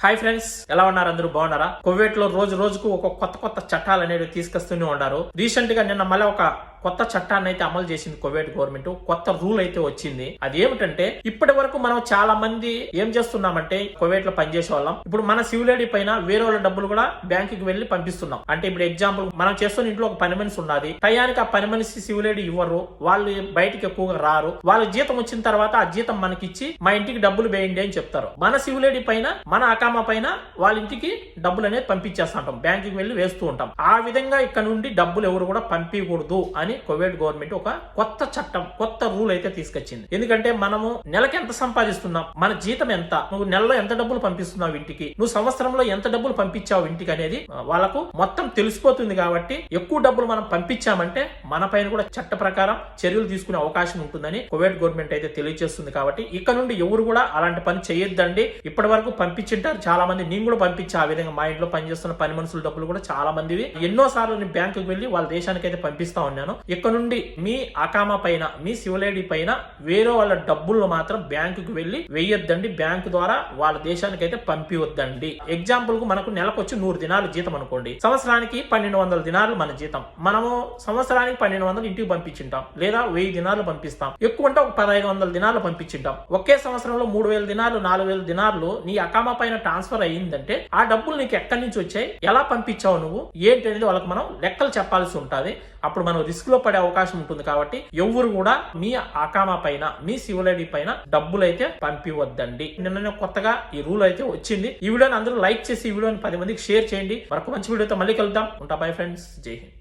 Hi friends, ఎలా ఉన్నారు? అందరూ బాగున్నారా? కువైట్ లో రోజు రోజుకు ఒక కొత్త చట్టాలు అనేవి తీసుకొస్తూనే ఉన్నారు. రీసెంట్ గా నిన్న మళ్ళీ ఒక కొత్త చట్టాన్ని అయితే అమలు చేసింది కువైట్ గవర్నమెంట్. కొత్త రూల్ అయితే వచ్చింది. అది ఏమిటంటే, ఇప్పటి వరకు మనం చాలా మంది ఏం చేస్తున్నామంటే, కువైట్ లో పనిచేసే వాళ్ళం ఇప్పుడు మన సివిల్ ఐడి పైన వేరే వాళ్ళ డబ్బులు కూడా బ్యాంక్ కి వెళ్లి పంపిస్తున్నాం. అంటే ఇప్పుడు ఎగ్జాంపుల్, మనం చేస్తున్న ఇంట్లో ఒక పని మనిషి ఉన్నది. టయానికి ఆ పని మనిషి సివిల్ ఐడి ఇవ్వరు, వాళ్ళు బయటికి ఎక్కువగా రారు. వాళ్ళ జీతం వచ్చిన తర్వాత ఆ జీతం మనకిచ్చి మా ఇంటికి డబ్బులు వేయండి అని చెప్తారు. మన సివిల్ ఐడి పైన, మన అకామా పైన వాళ్ళ ఇంటికి డబ్బులు అనేది పంపించేస్తుంటాం, బ్యాంకుకి వెళ్లి వేస్తూ ఉంటాం. ఆ విధంగా ఇక్కడ నుండి డబ్బులు ఎవరు కూడా పంపించకూడదు అని కువైట్ గవర్నమెంట్ ఒక కొత్త చట్టం, కొత్త రూల్ అయితే తీసుకొచ్చింది. ఎందుకంటే మనము నెలకి ఎంత సంపాదిస్తున్నాం, మన జీతం ఎంత, నువ్వు నెలలో ఎంత డబ్బులు పంపిస్తున్నావు ఇంటికి, నువ్వు సంవత్సరంలో ఎంత డబ్బులు పంపించావు ఇంటికి అనేది వాళ్ళకు మొత్తం తెలిసిపోతుంది. కాబట్టి ఎక్కువ డబ్బులు మనం పంపించామంటే మన పైన కూడా చట్ట ప్రకారం చర్యలు తీసుకునే అవకాశం ఉంటుందని కువైట్ గవర్నమెంట్ అయితే తెలియజేస్తుంది. కాబట్టి ఇక్కడ నుండి ఎవరు కూడా అలాంటి పని చేయొద్దండి. ఇప్పటి వరకు పంపించింటారు చాలా మంది, నేను కూడా పంపించా. ఆ విధంగా మా ఇంట్లో పనిచేస్తున్న పని మనుషుల డబ్బులు కూడా చాలా మందివి ఎన్నో సార్లు నేను బ్యాంకుకి వెళ్లి వాళ్ళ దేశానికి అయితే పంపిస్తా ఉన్నాను. ఇక్కడ నుండి మీ అకామా పైన, మీ సివిల్ ఐడి పైన వేరే వాళ్ళ డబ్బులు మాత్రం బ్యాంకుకి వెళ్లి వేయొద్దండి. బ్యాంకు ద్వారా వాళ్ళ దేశానికి అయితే పంపివద్దండి. ఎగ్జాంపుల్ కు మనకు నెలకు వచ్చి 100 దినాలు జీతం అనుకోండి, సంవత్సరానికి 1200 దినాలు మన జీతం. మనము సంవత్సరానికి 1200 ఇంటికి పంపించింటాం, లేదా 1000 దినాలు పంపిస్తాం. ఎక్కువ అంటే ఒక 1500 దినాలు పంపించింటాం. ఒకే సంవత్సరంలో 3000 దినాలు, 4000 దినాలు నీ అకామా పైన ట్రాన్స్ఫర్ అయ్యిందంటే ఆ డబ్బులు నీకు ఎక్కడి నుంచి వచ్చాయి, ఎలా పంపించావు నువ్వు ఏంటి అనేది వాళ్ళకి మనం లెక్కలు చెప్పాల్సి ఉంటుంది. అప్పుడు మనం రిస్క్ లో పడే అవకాశం ఉంటుంది. కాబట్టి ఎవరు కూడా మీ అకామా పైన, మీ సివిల్ ఐడి పైన డబ్బులు అయితే పంపివద్దండి. నిన్న కొత్తగా ఈ రూల్ అయితే వచ్చింది. ఈ వీడియోని అందరూ లైక్ చేసి ఈ వీడియోని 10 మందికి షేర్ చేయండి. మరొక మంచి వీడియోతో మళ్ళీ కలుద్దాం. ఉంటా. బై ఫ్రెండ్స్, జై హింద్.